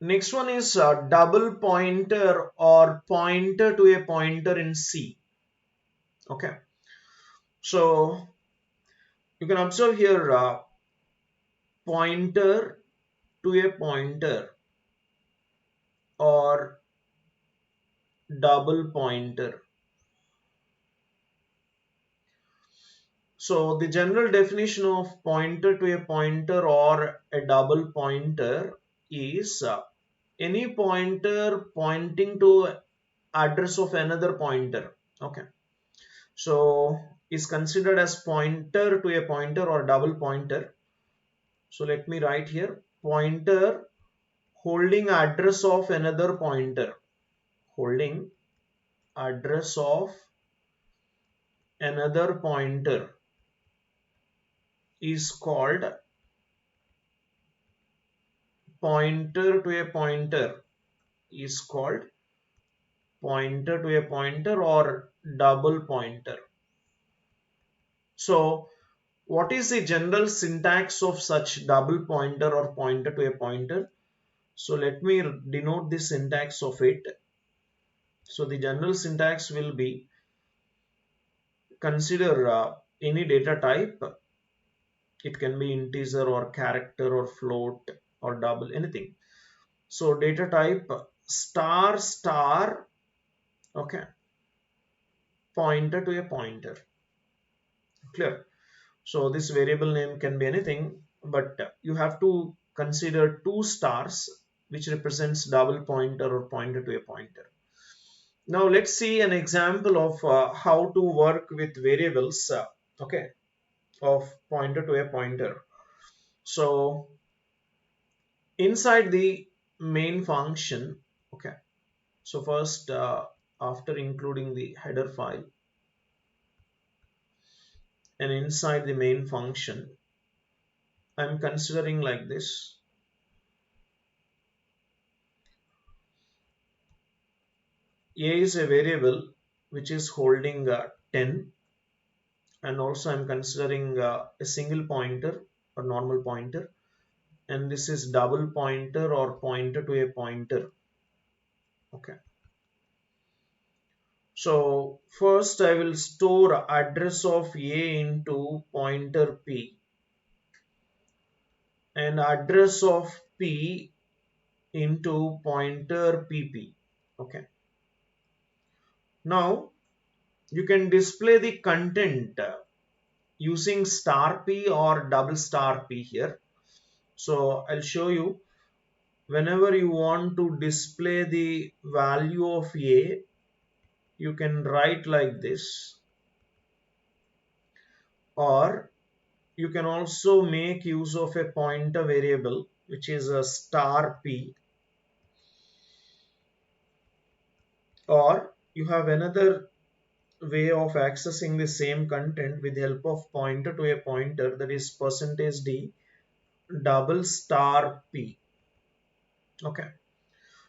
Next one is double pointer or pointer to a pointer in C. Okay, so you can observe here pointer to a pointer or double pointer. So the general definition of pointer to a pointer or a double pointer is any pointer pointing to address of another pointer. Okay, so is considered as pointer to a pointer or double pointer. So let me write here pointer holding address of another pointer, holding address of another pointer is called pointer to a pointer is called pointer to a pointer or double pointer. So what is the general syntax of such double pointer or pointer to a pointer? So let me denote the syntax of it. So the general syntax will be consider any data type. It can be integer or character or float or double, anything. So data type star star, okay, pointer to a pointer. Clear? So this variable name can be anything, but you have to consider two stars which represents double pointer or pointer to a pointer. Now let's see an example of how to work with variables, okay, of pointer to a pointer. So inside the main function, okay, so first after including the header file and inside the main function, I'm considering like this. A is a variable which is holding 10, and also I'm considering a single pointer or normal pointer, and this is double pointer or pointer to a pointer. Okay, so first I will store address of A into pointer P and address of P into pointer PP. Okay, now you can display the content using star P or double star P here. So I'll show you. Whenever you want to display the value of A, you can write like this, or you can also make use of a pointer variable which is a star P, or you have another way of accessing the same content with the help of pointer to a pointer, that is percentage %d double star P. Okay,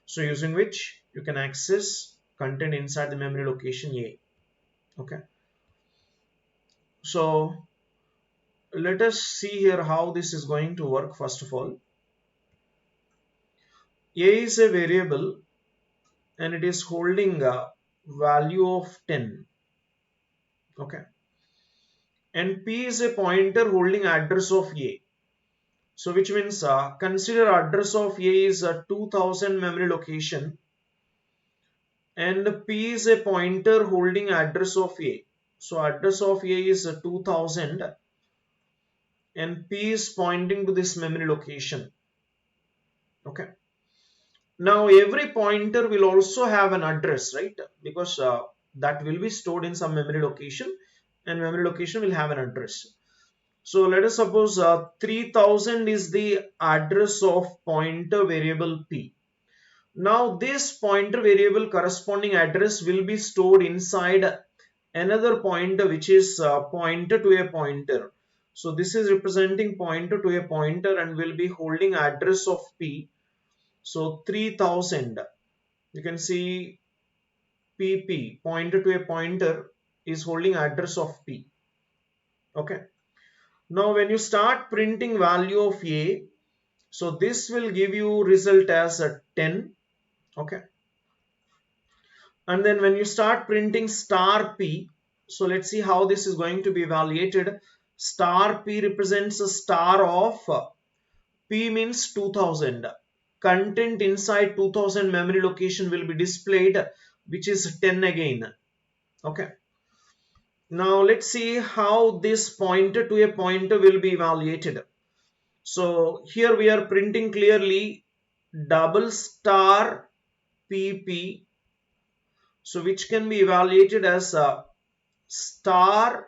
so using which you can access content inside the memory location A. Okay, so let us see here how this is going to work. First of all, A is a variable and it is holding a value of 10. Okay, and P is a pointer holding address of A. So which means consider address of A is a 2000 memory location and P is a pointer holding address of A. So address of A is 2000 and P is pointing to this memory location. Okay. Now every pointer will also have an address, right? Because that will be stored in some memory location and memory location will have an address. So let us suppose 3000 is the address of pointer variable P. Now this pointer variable corresponding address will be stored inside another pointer which is pointer to a pointer. So this is representing pointer to a pointer and will be holding address of P. So 3000, you can see PP, pointer to a pointer, is holding address of P. Okay. Now when you start printing value of A, So this will give you result as a 10. Okay. And then when you start printing star p, so let's see how this is going to be evaluated. Star p represents a star of p means 2000. Content inside 2000 memory location will be displayed, which is 10 again. Okay. Now let's see how this pointer to a pointer will be evaluated. So here we are printing clearly double star pp, so which can be evaluated as a star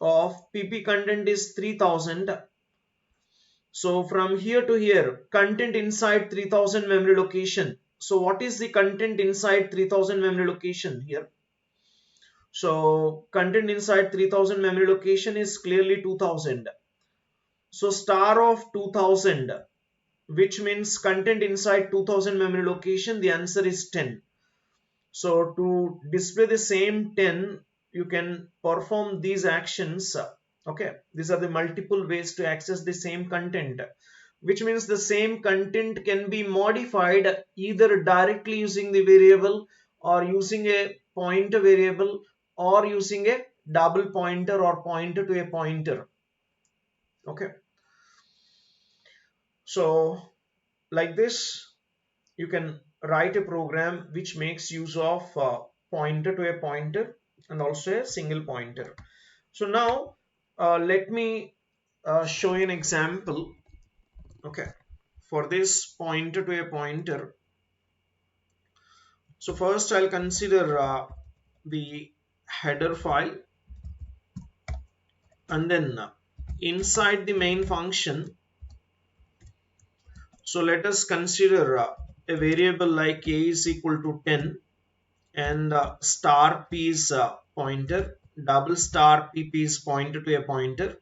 of pp content is 3000. So from here to here, content inside 3000 memory location. So what is the content inside 3000 memory location here? So content inside 3000 memory location is clearly 2000. So star of 2000, which means content inside 2000 memory location, the answer is 10. So to display the same 10, you can perform these actions. Okay, these are the multiple ways to access the same content, which means the same content can be modified either directly using the variable or using a pointer variable or using a double pointer or pointer to a pointer. Okay, so like this you can write a program which makes use of pointer to a pointer and also a single pointer. So now let me show you an example. Okay, for this pointer to a pointer, so first I'll consider the header file, and then inside the main function, so let us consider a variable like a is equal to 10 and star p is pointer, double star pp is pointer to a pointer.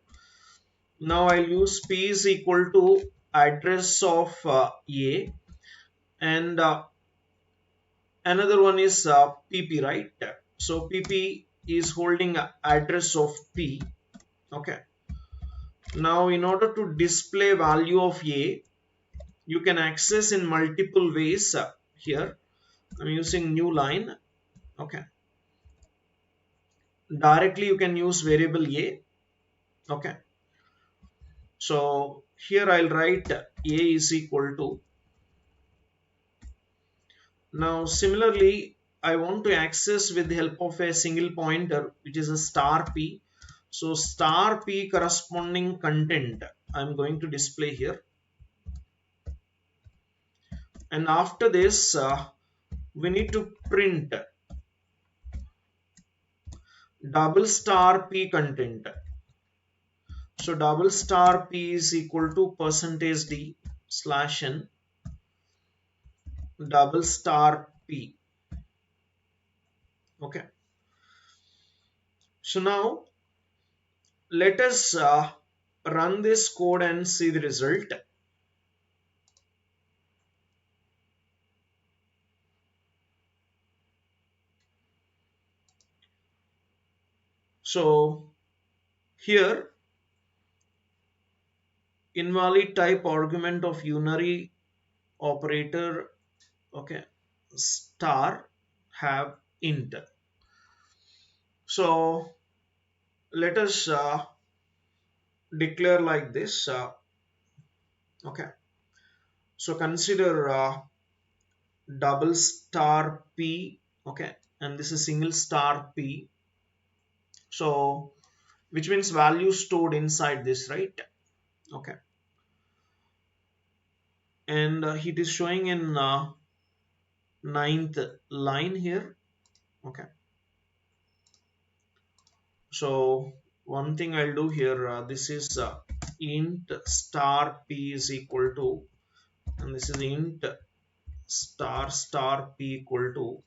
Now I'll use p is equal to address of a, and another one is pp, right? So pp is holding address of p. Okay, now in order to display value of a, you can access in multiple ways. Here I'm using new line. Okay, directly you can use variable a. Okay, so here I'll write a is equal to. Now similarly I want to access with the help of a single pointer, which is a star p. So star p corresponding content I'm going to display here, and after this we need to print double star p content. So double star p is equal to percentage d slash n double star p. Okay, so now let us run this code and see the result. So here invalid type argument of unary operator, okay, star have int. So let us declare like this. Okay, so consider double star p. Okay, and this is single star p. So which means value stored inside this, right? Okay, and it is showing in ninth line here. Okay, so one thing I'll do here, this is int star p is equal to, and this is int star p equal to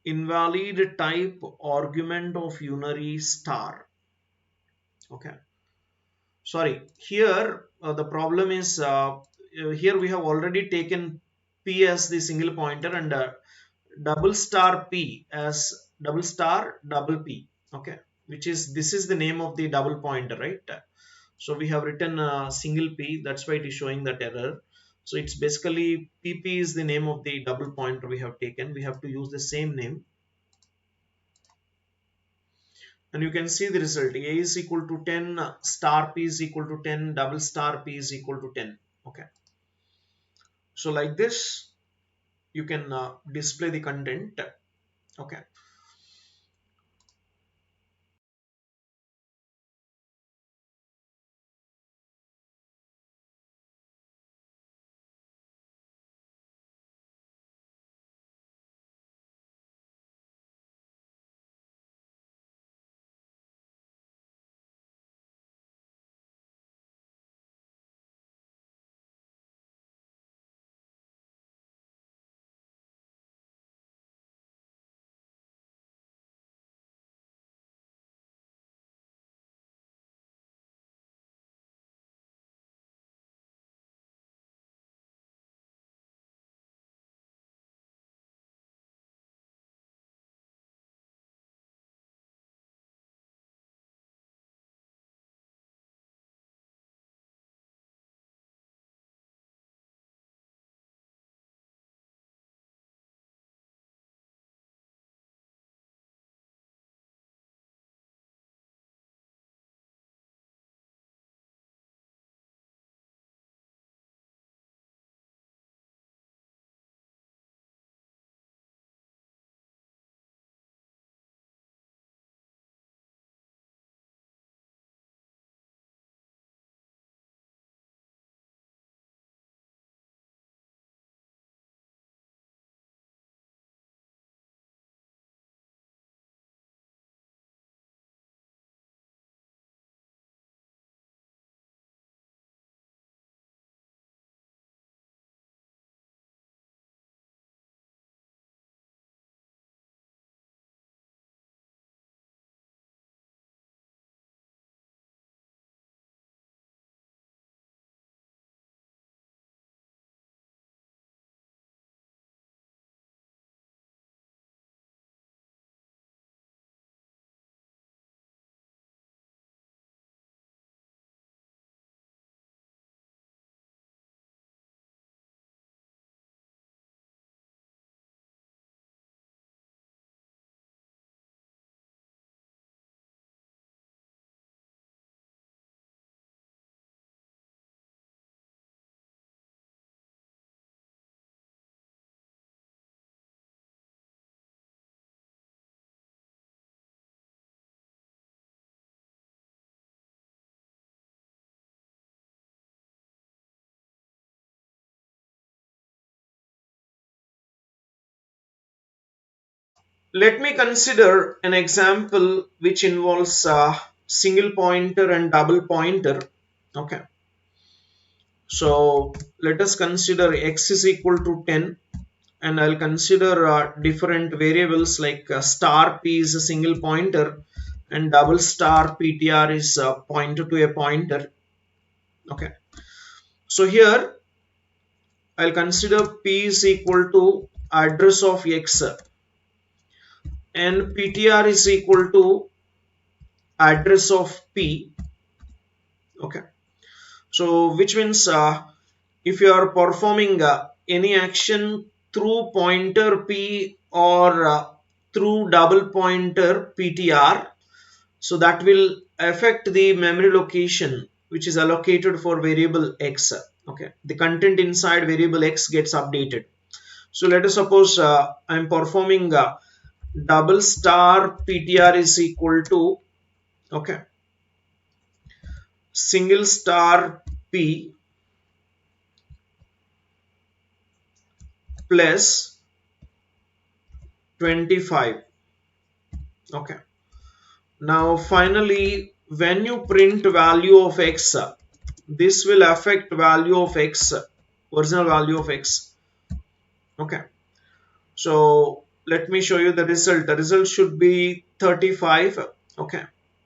invalid type argument of unary star. Okay, sorry, here the problem is here we have already taken p as the single pointer, and double star p as double star double p. Okay, which is, this is the name of the double pointer, right? So we have written single p, that's why it is showing that error. So it's basically pp is the name of the double pointer we have taken. We have to use the same name, and you can see the result. A is equal to 10, star p is equal to 10, double star p is equal to 10. Okay, so like this you can display the content. Okay, let me consider an example which involves single pointer and double pointer. Okay, so let us consider x is equal to 10, and I'll consider different variables like star p is a single pointer and double star ptr is a pointer to a pointer. Okay, so here I'll consider p is equal to address of x and ptr is equal to address of p. Okay, so which means if you are performing any action through pointer p or through double pointer ptr, so that will affect the memory location which is allocated for variable x. Okay, the content inside variable x gets updated. So let us suppose I'm performing double star ptr is equal to, okay, single star p plus 25. Okay, now finally when you print value of x, this will affect value of x, original value of x. Okay, so let me show you the result. The result should be 35. Okay,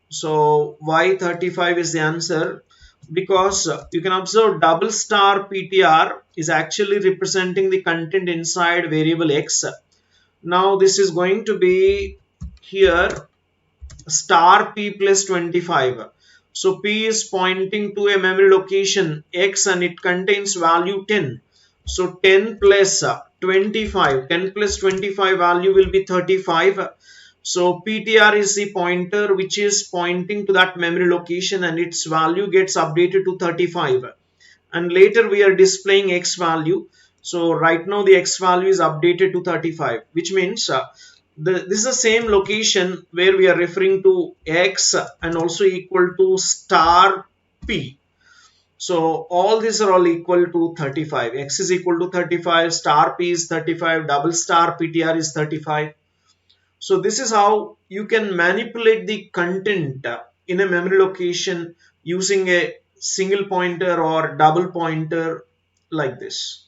so why 35 is the answer? Because you can observe double star ptr is actually representing the content inside variable x, Now this is going to be here star p plus 25. So p is pointing to a memory location x and it contains value 10. So 10 plus 25, 10 plus 25 value will be 35. So ptr is the pointer which is pointing to that memory location and its value gets updated to 35. And later we are displaying x value. So right now the x value is updated to 35, which means this is the same location where we are referring to x and also equal to star p. So all these are all equal to 35. X is equal to 35, star p is 35, double star ptr is 35. So this is how you can manipulate the content in a memory location using a single pointer or double pointer like this.